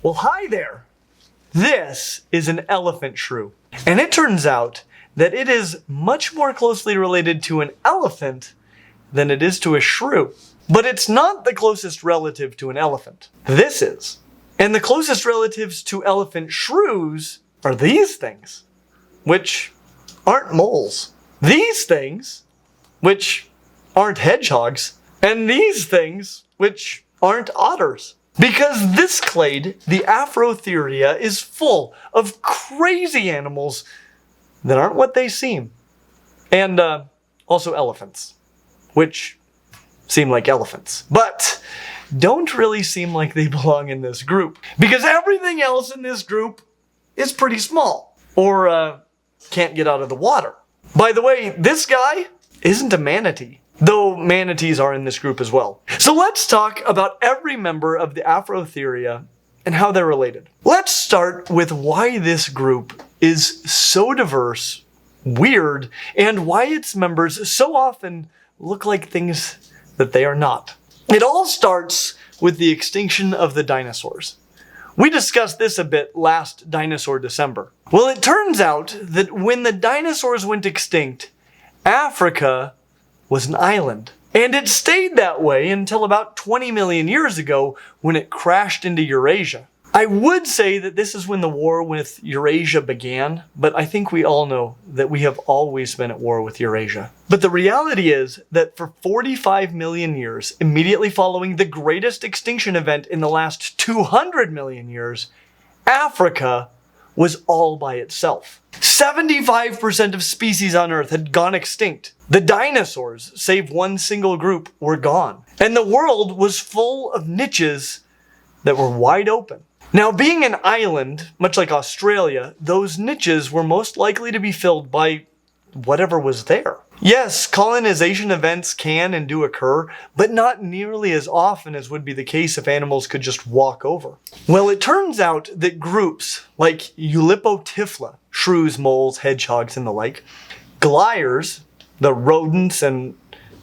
Well, hi there. This is an elephant shrew. And it turns out that it is much more closely related to an elephant than it is to a shrew. But it's not the closest relative to an elephant. This is. And the closest relatives to elephant shrews are these things, which aren't moles. These things, which aren't hedgehogs. And these things, which aren't otters. Because this clade, the Afrotheria, is full of crazy animals that aren't what they seem. And also elephants, which seem like elephants, but don't really seem like they belong in this group. Because everything else in this group is pretty small, or can't get out of the water. By the way, this guy isn't a manatee. Though manatees are in this group as well. So let's talk about every member of the Afrotheria and how they're related. Let's start with why this group is so diverse, weird, and why its members so often look like things that they are not. It all starts with the extinction of the dinosaurs. We discussed this a bit last Dinosaur December. Well, it turns out that when the dinosaurs went extinct, Africa was an island. And it stayed that way until about 20 million years ago when it crashed into Eurasia. I would say that this is when the war with Eurasia began, but I think we all know that we have always been at war with Eurasia. But the reality is that for 45 million years, immediately following the greatest extinction event in the last 200 million years, Africa was all by itself. 75% of species on Earth had gone extinct. The dinosaurs, save one single group, were gone. And the world was full of niches that were wide open. Now, being an island, much like Australia, those niches were most likely to be filled by whatever was there. Yes, colonization events can and do occur, but not nearly as often as would be the case if animals could just walk over. Well, it turns out that groups like Eulipotyphla, shrews, moles, hedgehogs, and the like, Glyers, the rodents and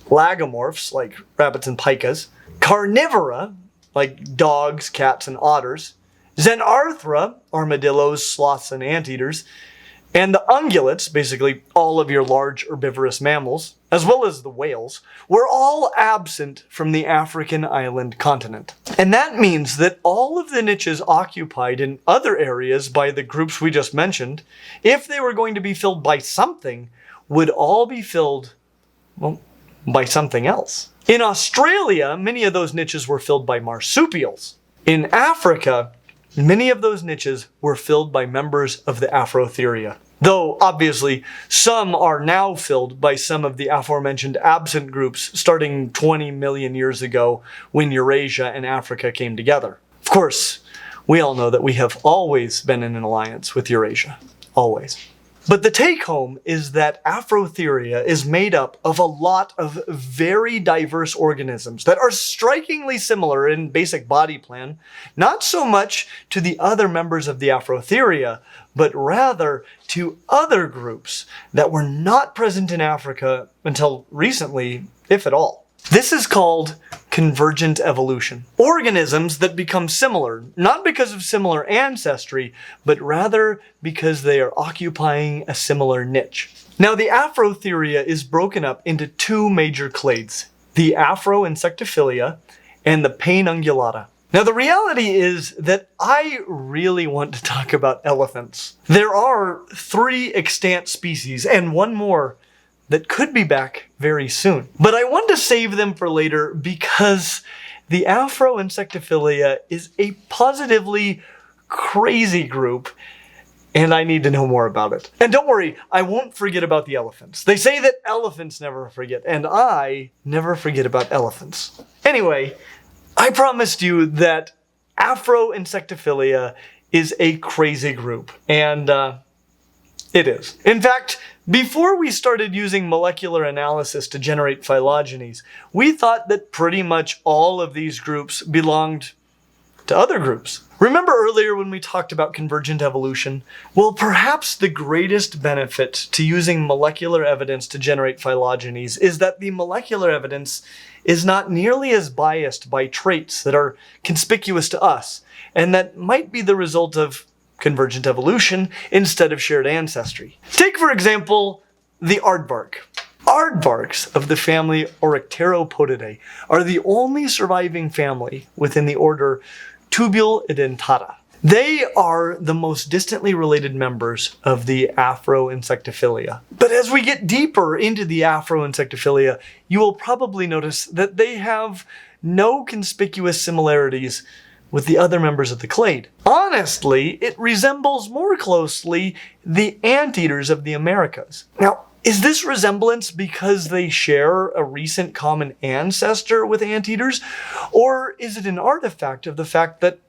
lagomorphs like rabbits and pikas, Carnivora, like dogs, cats, and otters, Xenarthra, armadillos, sloths, and anteaters, and the ungulates, basically all of your large herbivorous mammals, as well as the whales, were all absent from the African island continent. And that means that all of the niches occupied in other areas by the groups we just mentioned, if they were going to be filled by something, would all be filled, well, by something else. In Australia, many of those niches were filled by marsupials. In Africa, many of those niches were filled by members of the Afrotheria. Though, obviously, some are now filled by some of the aforementioned absent groups starting 20 million years ago when Eurasia and Africa came together. Of course, we all know that we have always been in an alliance with Eurasia. Always. But the take-home is that Afrotheria is made up of a lot of very diverse organisms that are strikingly similar in basic body plan, not so much to the other members of the Afrotheria, but rather to other groups that were not present in Africa until recently, if at all. This is called convergent evolution. Organisms that become similar, not because of similar ancestry, but rather because they are occupying a similar niche. Now, the Afrotheria is broken up into two major clades, the Afroinsectophilia and the Painungulata. Now, the reality is that I really want to talk about elephants. There are 3 extant species and one more that could be back very soon. But I want to save them for later because the Afroinsectophilia is a positively crazy group and I need to know more about it. And don't worry, I won't forget about the elephants. They say that elephants never forget, and I never forget about elephants. Anyway, I promised you that Afroinsectophilia is a crazy group, and it is. In fact, before we started using molecular analysis to generate phylogenies, we thought that pretty much all of these groups belonged to other groups. Remember earlier when we talked about convergent evolution? Well, perhaps the greatest benefit to using molecular evidence to generate phylogenies is that the molecular evidence is not nearly as biased by traits that are conspicuous to us, and that might be the result of convergent evolution instead of shared ancestry. Take, for example, the aardvark. Aardvarks of the family Oricteropodidae are the only surviving family within the order Tubuloidentata. They are the most distantly related members of the Afroinsectophilia. But as we get deeper into the Afroinsectophilia, you will probably notice that they have no conspicuous similarities with the other members of the clade. Honestly, it resembles more closely the anteaters of the Americas. Now, is this resemblance because they share a recent common ancestor with anteaters? Or is it an artifact of the fact that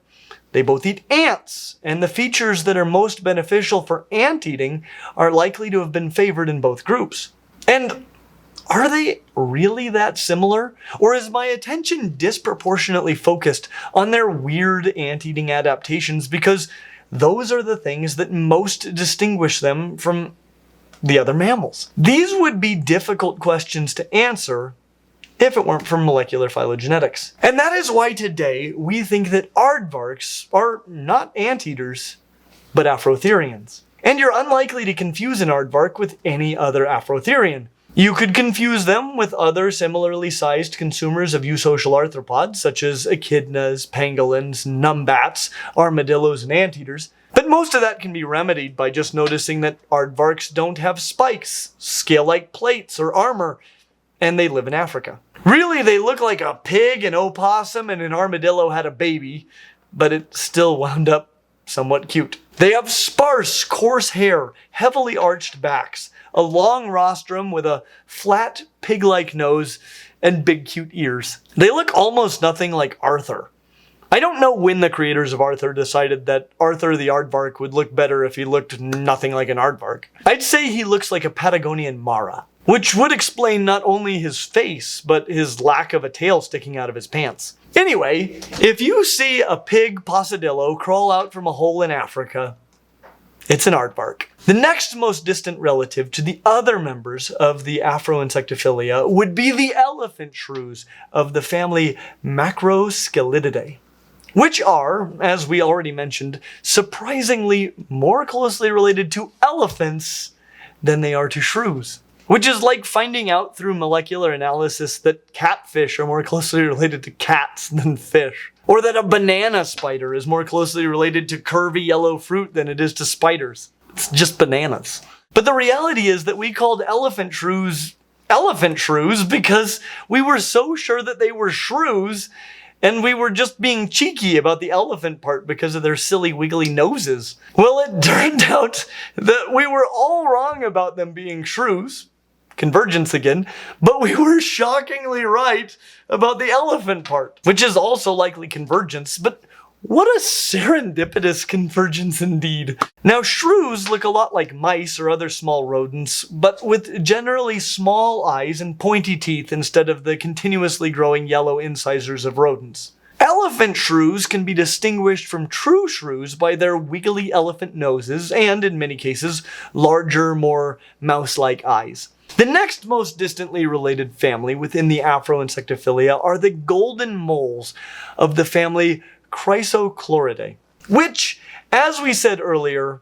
they both eat ants, and the features that are most beneficial for ant-eating are likely to have been favored in both groups? And are they really that similar? Or is my attention disproportionately focused on their weird ant-eating adaptations because those are the things that most distinguish them from the other mammals? These would be difficult questions to answer if it weren't for molecular phylogenetics. And that is why today we think that aardvarks are not anteaters, but Afrotherians. And you're unlikely to confuse an aardvark with any other Afrotherian. You could confuse them with other similarly sized consumers of eusocial arthropods, such as echidnas, pangolins, numbats, armadillos, and anteaters. But most of that can be remedied by just noticing that aardvarks don't have spikes, scale-like plates, or armor, and they live in Africa. Really, they look like a pig, an opossum, and an armadillo had a baby, but it still wound up somewhat cute. They have sparse, coarse hair, heavily arched backs, a long rostrum with a flat, pig-like nose, and big, cute ears. They look almost nothing like Arthur. I don't know when the creators of Arthur decided that Arthur the aardvark would look better if he looked nothing like an aardvark. I'd say he looks like a Patagonian Mara, which would explain not only his face, but his lack of a tail sticking out of his pants. Anyway, if you see a pig possadillo crawl out from a hole in Africa, it's an aardvark. The next most distant relative to the other members of the Afroinsectophilia would be the elephant shrews of the family Macroscellidae, which are, as we already mentioned, surprisingly more closely related to elephants than they are to shrews. Which is like finding out through molecular analysis that catfish are more closely related to cats than fish. Or that a banana spider is more closely related to curvy yellow fruit than it is to spiders. It's just bananas. But the reality is that we called elephant shrews because we were so sure that they were shrews, and we were just being cheeky about the elephant part because of their silly wiggly noses. Well, it turned out that we were all wrong about them being shrews. Convergence again, but we were shockingly right about the elephant part, which is also likely convergence, but what a serendipitous convergence indeed. Now, shrews look a lot like mice or other small rodents, but with generally small eyes and pointy teeth instead of the continuously growing yellow incisors of rodents. Elephant shrews can be distinguished from true shrews by their wiggly elephant noses and, in many cases, larger, more mouse-like eyes. The next most distantly related family within the Afroinsectophilia are the golden moles of the family Chrysochloridae, which, as we said earlier,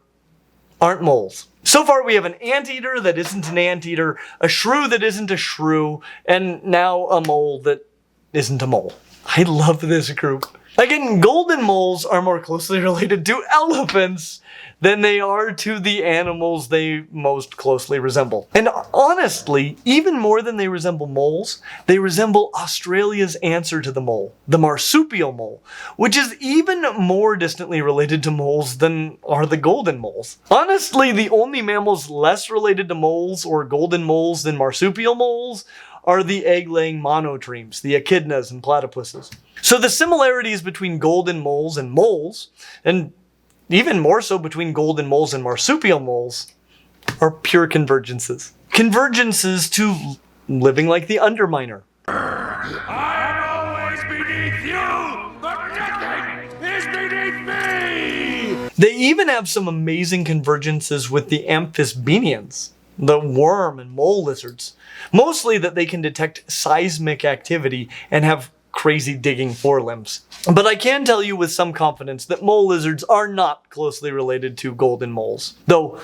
aren't moles. So far we have an anteater that isn't an anteater, a shrew that isn't a shrew, and now a mole that isn't a mole. I love this group. Again, golden moles are more closely related to elephants than they are to the animals they most closely resemble. And honestly, even more than they resemble moles, they resemble Australia's answer to the mole, the marsupial mole, which is even more distantly related to moles than are the golden moles. Honestly, the only mammals less related to moles or golden moles than marsupial moles are the egg-laying monotremes, the echidnas and platypuses. So the similarities between golden moles, and even more so between golden moles and marsupial moles, are pure convergences. Convergences to living like the underminer. I'm always beneath you! but nothing is beneath me! They even have some amazing convergences with the amphisbaenians, the worm and mole lizards. Mostly that they can detect seismic activity and have crazy digging forelimbs. But I can tell you with some confidence that mole lizards are not closely related to golden moles, though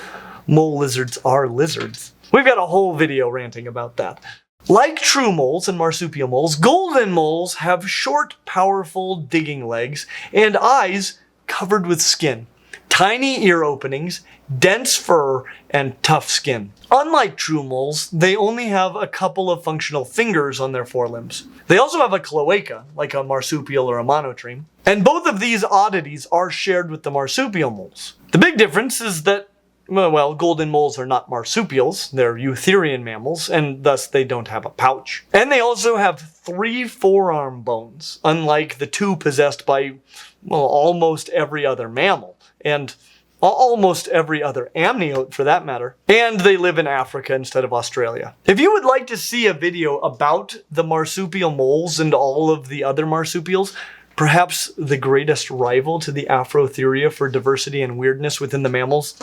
mole lizards are lizards. We've got a whole video ranting about that. Like true moles and marsupial moles, golden moles have short, powerful digging legs and eyes covered with skin, tiny ear openings, dense fur, and tough skin. Unlike true moles, they only have a couple of functional fingers on their forelimbs. They also have a cloaca, like a marsupial or a monotreme, and both of these oddities are shared with the marsupial moles. The big difference is that, well, golden moles are not marsupials, they're eutherian mammals, and thus they don't have a pouch. And they also have 3 forearm bones, unlike the 2 possessed by, well, almost every other mammal, and almost every other amniote for that matter. And they live in Africa instead of Australia. If you would like to see a video about the marsupial moles and all of the other marsupials, perhaps the greatest rival to the Afrotheria for diversity and weirdness within the mammals,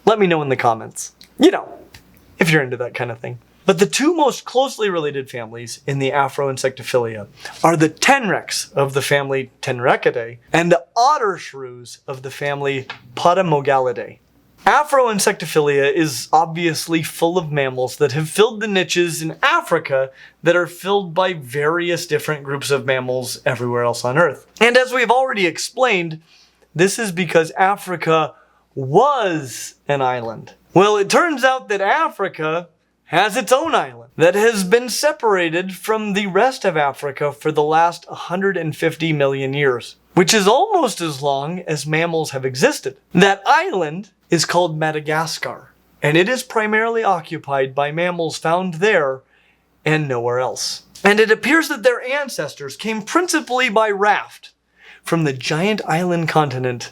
let me know in the comments. You know, if you're into that kind of thing. But the 2 most closely related families in the Afroinsectophilia are the tenrecs of the family Tenrecidae and the otter shrews of the family Potamogalidae. Afroinsectophilia is obviously full of mammals that have filled the niches in Africa that are filled by various different groups of mammals everywhere else on Earth. And as we've already explained, this is because Africa was an island. Well, it turns out that Africa has its own island that has been separated from the rest of Africa for the last 150 million years, which is almost as long as mammals have existed. That island is called Madagascar, and it is primarily occupied by mammals found there and nowhere else. And it appears that their ancestors came principally by raft from the giant island continent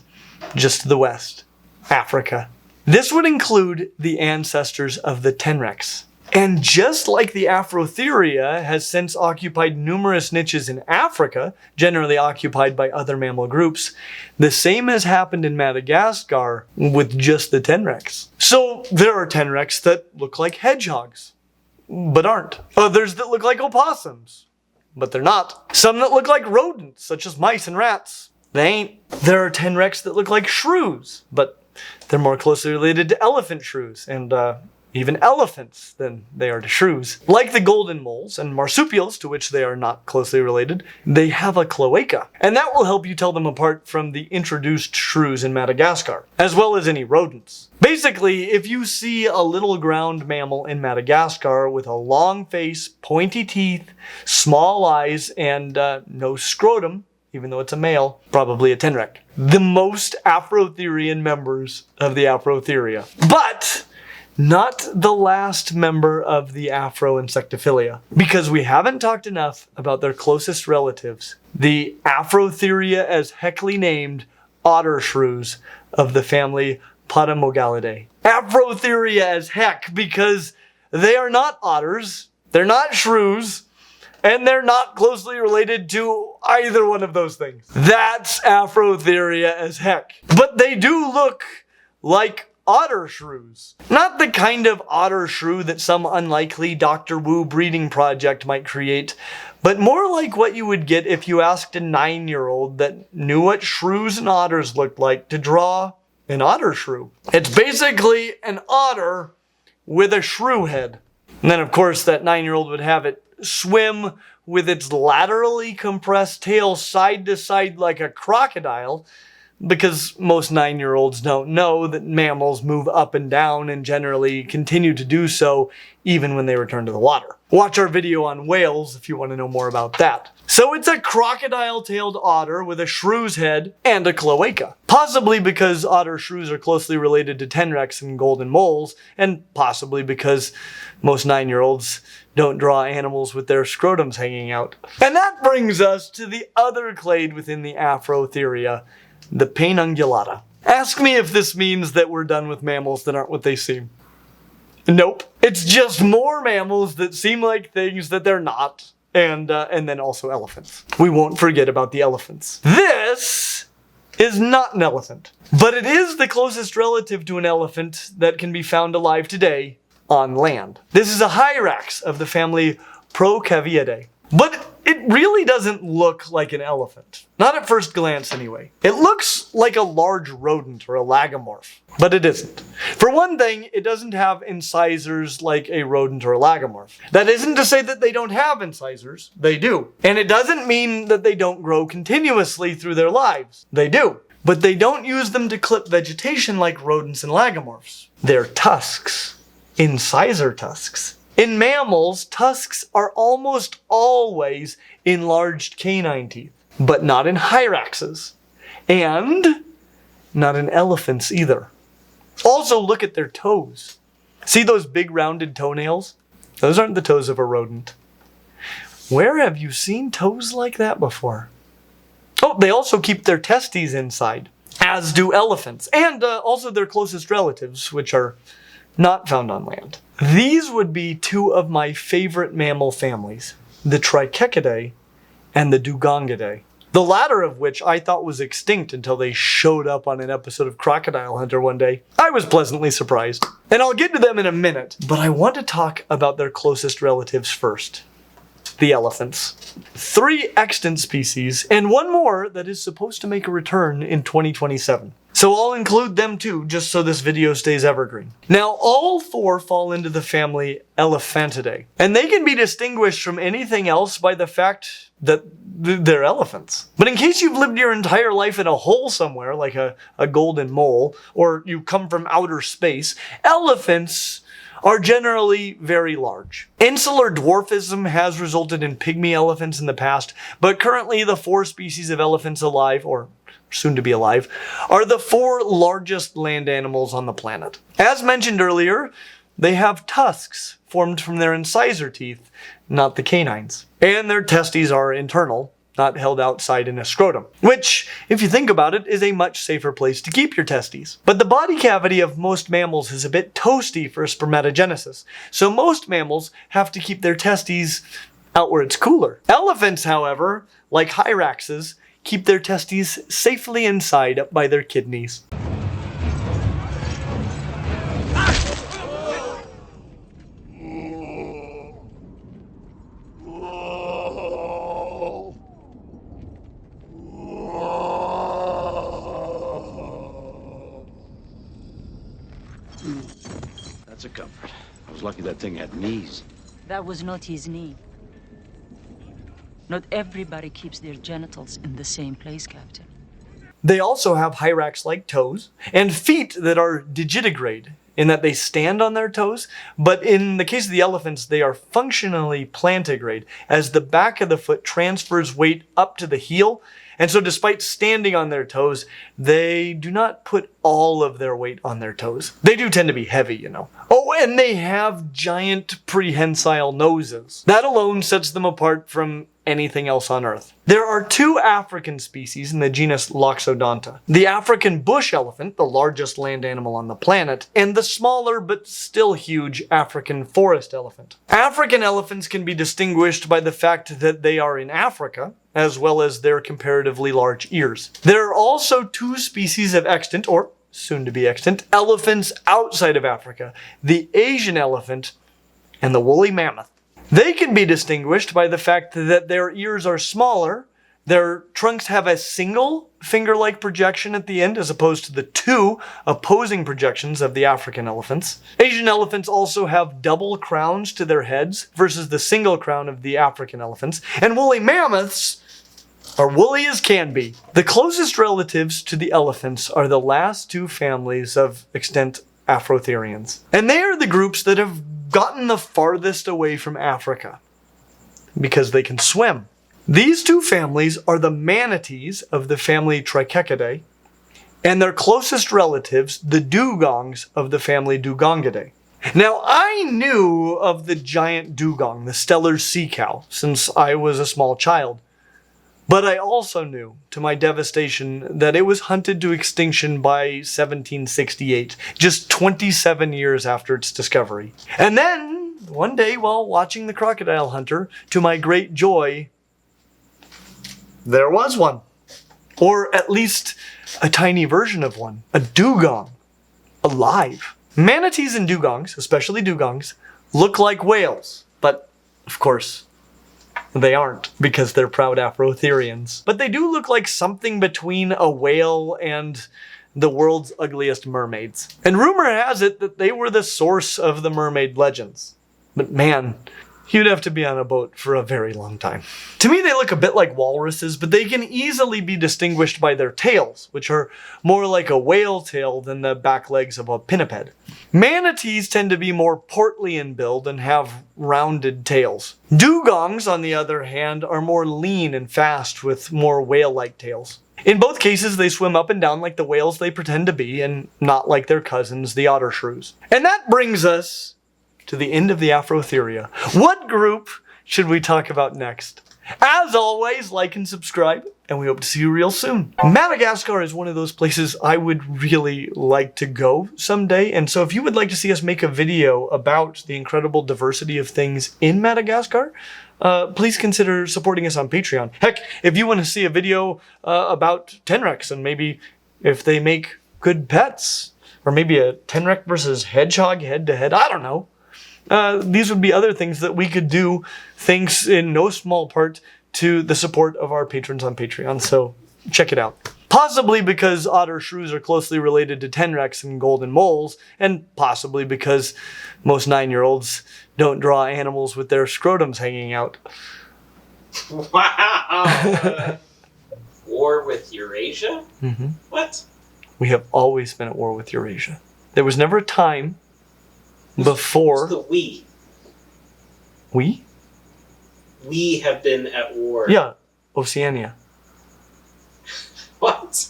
just to the west, Africa. This would include the ancestors of the tenrecs. And just like the Afrotheria has since occupied numerous niches in Africa, generally occupied by other mammal groups, the same has happened in Madagascar with just the tenrecs. So there are tenrecs that look like hedgehogs, but aren't. Others that look like opossums, but they're not. Some that look like rodents, such as mice and rats. They ain't. There are tenrecs that look like shrews, but they're more closely related to elephant shrews and even elephants than they are to shrews. Like the golden moles and marsupials, to which they are not closely related, they have a cloaca, and that will help you tell them apart from the introduced shrews in Madagascar, as well as any rodents. Basically, if you see a little ground mammal in Madagascar with a long face, pointy teeth, small eyes, and no scrotum, even though it's a male, probably a tenrec. The most Afrotherian members of the Afrotheria. But not the last member of the Afroinsectophilia, because we haven't talked enough about their closest relatives, the Afrotheria as heckly named otter shrews of the family Potamogalidae. Afrotheria as heck because they are not otters, they're not shrews, and they're not closely related to either one of those things. That's Afrotheria as heck. But they do look like otter shrews. Not the kind of otter shrew that some unlikely Dr. Wu breeding project might create, but more like what you would get if you asked a 9-year-old that knew what shrews and otters looked like to draw an otter shrew. It's basically an otter with a shrew head. And then of course that 9-year-old would have it swim with its laterally compressed tail side to side like a crocodile, because most 9-year-olds don't know that mammals move up and down and generally continue to do so even when they return to the water. Watch our video on whales if you want to know more about that. So it's a crocodile-tailed otter with a shrew's head and a cloaca. Possibly because otter shrews are closely related to tenrecs and golden moles, and possibly because most 9-year-olds don't draw animals with their scrotums hanging out. And that brings us to the other clade within the Afrotheria, the Painungulata. Ask me if this means that we're done with mammals that aren't what they seem. Nope. It's just more mammals that seem like things that they're not, and then also elephants. We won't forget about the elephants. This is not an elephant, but it is the closest relative to an elephant that can be found alive today on land. This is a hyrax of the family Procaviridae. But it really doesn't look like an elephant. Not at first glance anyway. It looks like a large rodent or a lagomorph, but it isn't. For one thing, it doesn't have incisors like a rodent or a lagomorph. That isn't to say that they don't have incisors. They do. And it doesn't mean that they don't grow continuously through their lives. They do. But they don't use them to clip vegetation like rodents and lagomorphs. They're tusks. Incisor tusks. In mammals, tusks are almost always enlarged canine teeth, but not in hyraxes, and not in elephants either. Also, look at their toes. See those big rounded toenails? Those aren't the toes of a rodent. Where have you seen toes like that before? Oh, they also keep their testes inside, as do elephants, and also their closest relatives, which are not found on land. These would be two of my favorite mammal families, the Trichechidae and the Dugongidae. The latter of which I thought was extinct until they showed up on an episode of Crocodile Hunter one day. I was pleasantly surprised. And I'll get to them in a minute, but I want to talk about their closest relatives first. The elephants. 3 extant species, and one more that is supposed to make a return in 2027. So I'll include them too, just so this video stays evergreen. Now, all 4 fall into the family Elephantidae, and they can be distinguished from anything else by the fact that they're elephants. But in case you've lived your entire life in a hole somewhere, like a golden mole, or you come from outer space, elephants are generally very large. Insular dwarfism has resulted in pygmy elephants in the past, but currently the 4 species of elephants alive, or soon to be alive, are the 4 largest land animals on the planet. As mentioned earlier, they have tusks formed from their incisor teeth, not the canines. And their testes are internal, not held outside in a scrotum, which, if you think about it, is a much safer place to keep your testes. But the body cavity of most mammals is a bit toasty for spermatogenesis, so most mammals have to keep their testes out where it's cooler. Elephants, however, like hyraxes, keep their testes safely inside up by their kidneys. That's a comfort. I was lucky that thing had knees. That was not his knee. Not everybody keeps their genitals in the same place, Captain. They also have hyrax-like toes and feet that are digitigrade, in that they stand on their toes, but in the case of the elephants, they are functionally plantigrade, as the back of the foot transfers weight up to the heel, and so despite standing on their toes, they do not put all of their weight on their toes. They do tend to be heavy, you know. Oh, and they have giant prehensile noses. That alone sets them apart from anything else on Earth. There are 2 African species in the genus Loxodonta. The African bush elephant, the largest land animal on the planet, and the smaller but still huge African forest elephant. African elephants can be distinguished by the fact that they are in Africa, as well as their comparatively large ears. There are also 2 species of extant, or soon to be extant, elephants outside of Africa, the Asian elephant and the woolly mammoth. They can be distinguished by the fact that their ears are smaller, their trunks have a single finger-like projection at the end as opposed to the 2 opposing projections of the African elephants. Asian elephants also have double crowns to their heads versus the single crown of the African elephants, and woolly mammoths are woolly as can be. The closest relatives to the elephants are the last 2 families of extant Afrotherians, and they are the groups that have gotten the farthest away from Africa because they can swim. These 2 families are the manatees of the family Trichechidae and their closest relatives, the dugongs of the family Dugongidae. Now, I knew of the giant dugong, the Steller sea cow, since I was a small child. But I also knew, to my devastation, that it was hunted to extinction by 1768, just 27 years after its discovery. And then one day while watching The Crocodile Hunter, to my great joy, there was one. Or at least a tiny version of one. A dugong. Alive. Manatees and dugongs, especially dugongs, look like whales. But, of course, they aren't, because they're proud Afrotherians. But they do look like something between a whale and the world's ugliest mermaids. And rumor has it that they were the source of the mermaid legends. But man, you'd have to be on a boat for a very long time. To me, they look a bit like walruses, but they can easily be distinguished by their tails, which are more like a whale tail than the back legs of a pinniped. Manatees tend to be more portly in build and have rounded tails. Dugongs, on the other hand, are more lean and fast with more whale-like tails. In both cases, they swim up and down like the whales they pretend to be, and not like their cousins, the otter shrews. And that brings us to the end of the Afrotheria. What group should we talk about next? As always, like and subscribe, and we hope to see you real soon. Madagascar is one of those places I would really like to go someday, and so if you would like to see us make a video about the incredible diversity of things in Madagascar, please consider supporting us on Patreon. Heck, if you want to see a video about tenrecs and maybe if they make good pets, or maybe a tenrec versus hedgehog head-to-head, I don't know. These would be other things that we could do, thanks in no small part to the support of our patrons on Patreon, so check it out. Possibly because otter shrews are closely related to tenrecs and golden moles, and possibly because most 9-year-olds don't draw animals with their scrotums hanging out. Wow! War with Eurasia? Mm-hmm. What? We have always been at war with Eurasia. There was never a time before... Who's the we? We? We have been at war. Yeah, Oceania. What?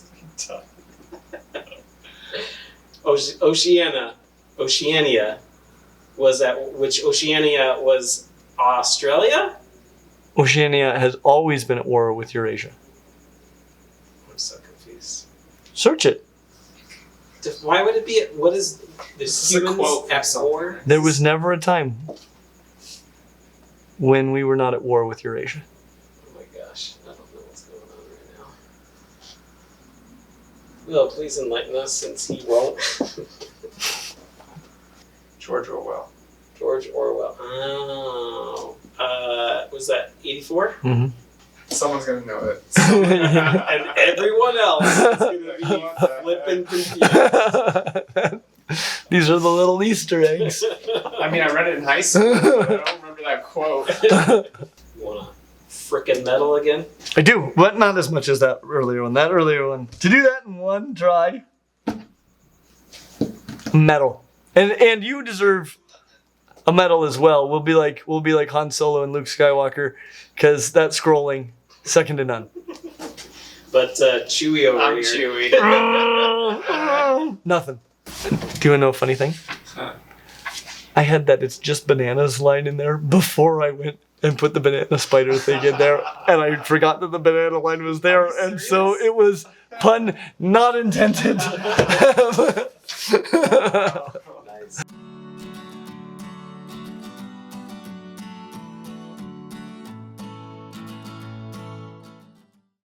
Oceania was at, which Oceania was Australia? Oceania has always been at war with Eurasia. I'm so confused. Search it. Why would it be at, what is, there's humans at war? There was never a time when we were not at war with Eurasia. Oh my gosh, I don't know what's going on right now. Will, please enlighten us, since he won't. George Orwell. George Orwell. Oh. Was that 84? Mm-hmm. Someone's gonna know it. And everyone else is gonna be flipping confused. These are the little Easter eggs. I mean, I read it in high school, but I don't remember that quote. You wanna frickin' medal again? I do, but not as much as that earlier one. That earlier one. To do that in one try. Medal. And you deserve a medal as well. We'll be like Han Solo and Luke Skywalker, because that scrolling, second to none. But Chewie over I'm here. Chewy. Nothing. Do you want to know a funny thing? Huh. I had that "it's just bananas" line in there before I went and put the banana spider thing in there, and I forgot that the banana line was there, and so it was pun not intended. Nice.